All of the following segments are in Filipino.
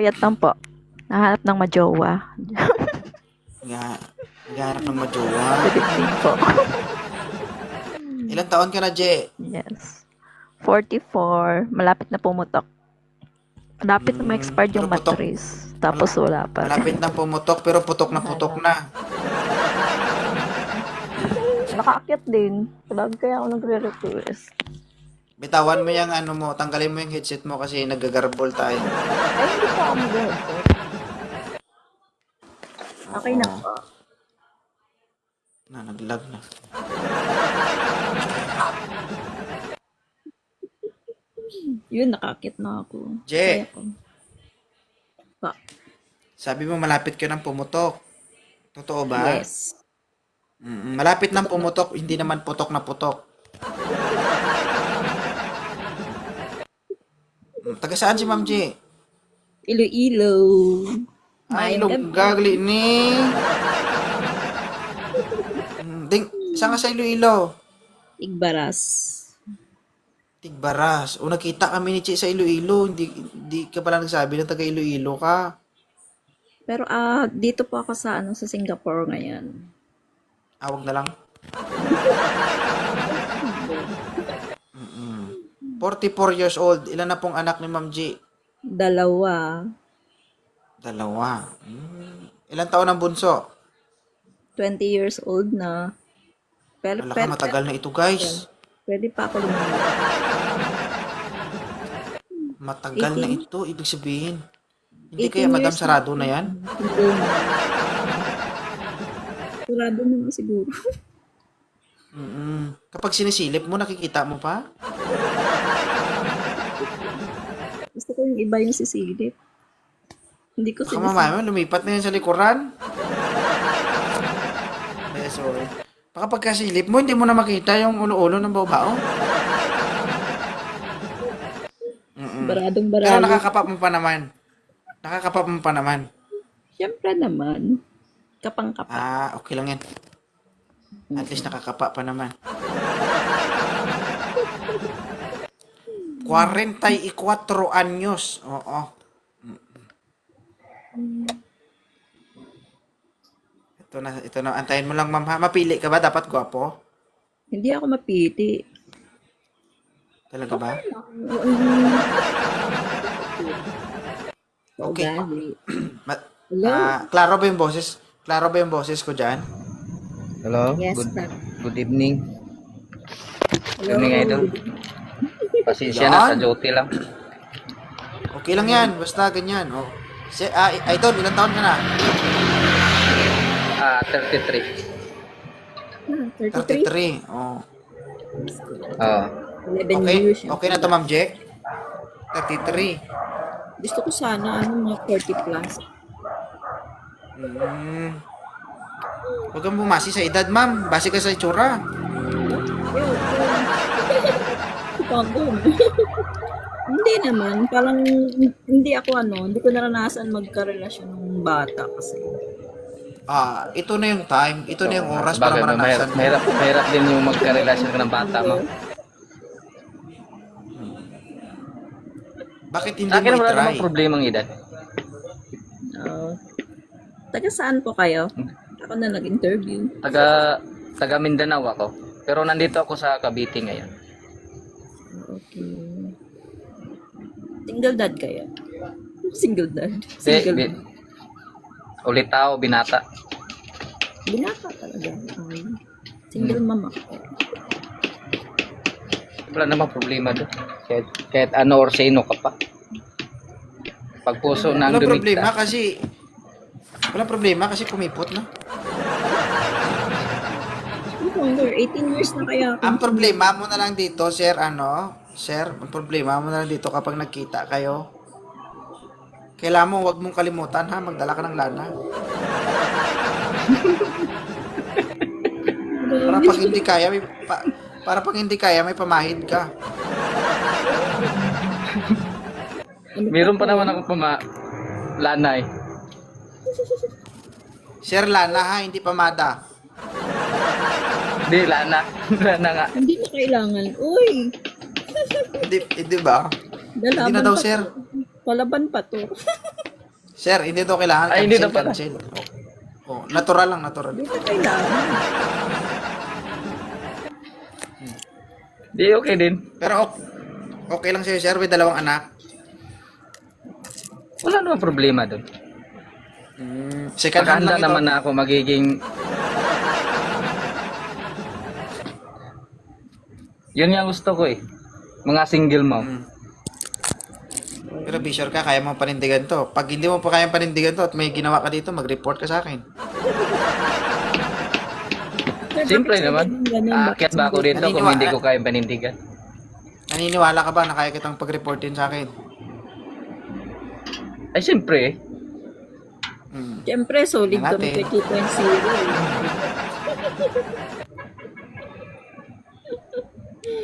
Payat lang po. Nahanap ng majowa. Naghahanap ng majowa. Good evening po. Ilang taon ka na, Je? Yes. 44. Malapit na pumutok. Malapit na ma-expired Pero yung putok. mattress. Tapos wala pa rin. Malapit na pumutok, pero putok na putok na. Nakaakyat din. Lagi kaya ako nagre-request. Bitawan mo yung ano mo, tanggalin mo yung headset mo kasi nagagarbol tayo. Ay, hindi pa ako mag-headset. Okay na po. Naglag na. Yun, nakaakyat na ako. Je! Kaya ko. Pa. Sabi mo malapit ka ng pumutok. Totoo ba? Yes. Malapit ng pumutok, hindi naman putok na putok. Taga saan si Ma'am J? Iloilo. Ay, Mayang gabi. gagli ni. Ding, saan ka sa Iloilo? Igbaras. Tigbaras. O nakita kami ni Che sa Iloilo. Hindi ka pala nagsabi na taga Iloilo ka. Pero dito po ako sa sa Singapore ngayon. Awag na lang. 44 years old. Ilan na pong anak ni Ma'am G? Dalawa. Dalawa. Ilan taon ang bunso? 20 years old na. Pero, Wala ka, matagal na ito, guys. pwede pa ako lumayan. Matagal na 18? ito. Ibig sabihin. Hindi 18 kaya Madam years Sarado na yan? Hindi na. Sarado naman siguro. Kapag sinisilip mo, nakikita mo pa? Gusto ko yung iba yung sisilip. Hindi ko Baka sinisilip. mamaya lumipat na yan sa likuran. Eh, sorry. Baka pagkasilip mo, hindi mo na makita yung ulo-ulo ng bao-bao. Baradong Pero barado. nakakapa mo pa naman. Nakakapa mo pa naman. Siyempre naman. Kapang-kapa. Okay lang yan. At least nakakapa pa naman. 44 anyos. Oo. Ito na. Antayin mo lang, ma'am, ha? Mapili ka ba? Dapat gwapo? Hindi ako mapili. Talaga ba? Okay. Ugali. Ma- Hello? klaro ba yung boses? Klaro ba yung boses ko dyan? Hello, Yes, good sir. good evening. Hello? Good evening, idol. Pasensya na sa duty lang. Okay lang yan. Basta ganyan. Oh. Idol, ilang taon ka na? 33. 33? 33. Oh. Oh, 11 Okay? years. Okay na to, Ma'am Jack? 33. Gusto ko sana, mga 40 plus. Huwag kang bumasi sa edad, ma'am. Base ka sa itsura. Pagod. Hindi naman. Parang, hindi ako hindi ko naranasan magkarelasyon ng bata kasi. Ito na yung time. Ito na yung oras para bagay, maranasan mo. mahirap din yung magka-relasyon ka ng bata mo. Bakit hindi Sa akin mo wala i-try? namang problema ang edad. Taga saan po kayo? Ako na nag-interview. Taga Mindanao ako. Pero nandito ako sa Cavite ngayon. Okay. Single dad kayo? Single dad? Di, Single Ulitaw, binata. Binata talaga. Single mama ko. Wala namang problema doon. Kahit ano or sino ka pa. Pag puso nang Walang problema dumigta. kasi kumipot na. Longer, 18 years na kaya ako. Ang problema mo na lang dito, sir, ang problema mo na lang dito kapag nagkita kayo. Kailangan mo, wag mong kalimutan, ha? Magdala ka ng lana. Para pag hindi kaya, para pag hindi kaya, may pamahid ka. Meron pa naman ako lanay. Sir, lana, ha? Hindi pamada. Hindi, lana. Lana nga. Hindi na kailangan. Uy! Hindi ba? Hindi Lalaban na daw, pa sir. to. Palaban pa to. Sir, hindi to kailangan. Ay, hindi Cancel, na pala. cancel. Oh, natural lang, natural. Hindi na kailangan. Di okay din. Pero okay lang sa'yo, sir, may dalawang anak. Wala namang problema doon. Second hand Nakahanda lang ito. naman na ako magiging... Yun yung gusto ko eh. Mga single mom. Pero be sure ka, kaya mo panindigan to. Pag hindi mo pa kayang panindigan to at may ginawa ka dito, mag-report ka sa akin. Sir, Siyempre bakit naman. ganun? Aakyat ba ako dito kung Naniniwala- hindi ko kayang panindigan? Naniniwala ka ba na kaya kitang pag-report din sa akin? Ay, siyempre eh. Siyempre, solid Tingnan kami natin. kay 2.0.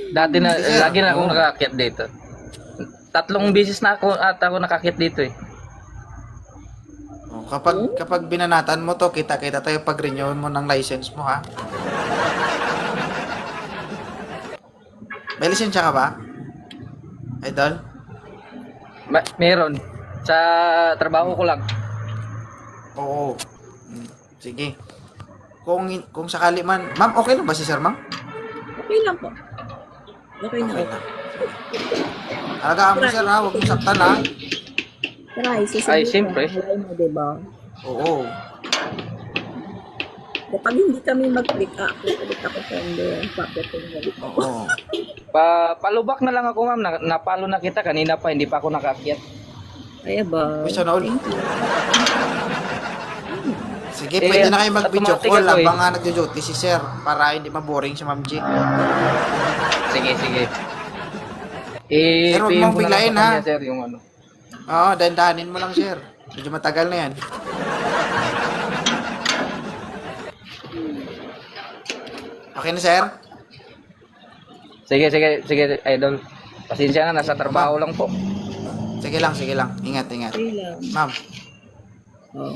Dati na, Sir, lagi na akong oo. nakaakyat dito. 3 beses na ako nakaakyat dito eh. Oh, kapag binanatan mo to, kita-kita tayo pag renew mo ng license mo, ha? May lisensya ka ba? Idol? Meron. Sa trabaho ko lang. Oo. Sige. Kung sakali man, ma'am, okay lang ba si sir, ma'am? Okay lang po. Okay na. Okay lang. Alagaan mo, sir, ha? Huwag mo saktan, ha? Try, susunod Ay, ka. siyempre. Malay mo, diba? Oo. Kapag hindi kami mag-click, ulit ako sa hindi. Papatin ulit ako. Oo. Palubak na lang ako ma'am. Napalo na kita. Kanina pa, hindi pa ako nakaakyat. Kaya ba? Uy, sana all. Thank you. Sige, Eh, pwede na kayo mag-video automatic call ako, habang nga nagjo-duty si sir para hindi maboring si Ma'am G. Sige. Sir, huwag mong biglain, ha? Sir, yung ano. Oo, dahan-dahanin mo lang, sir. Medyo matagal na yan. Okay na, sir? Sige, idol. Pasensya na, nasa trabaho lang po. Sige lang, sige lang. Ingat, ingat. Okay lang. Ma'am, Oh.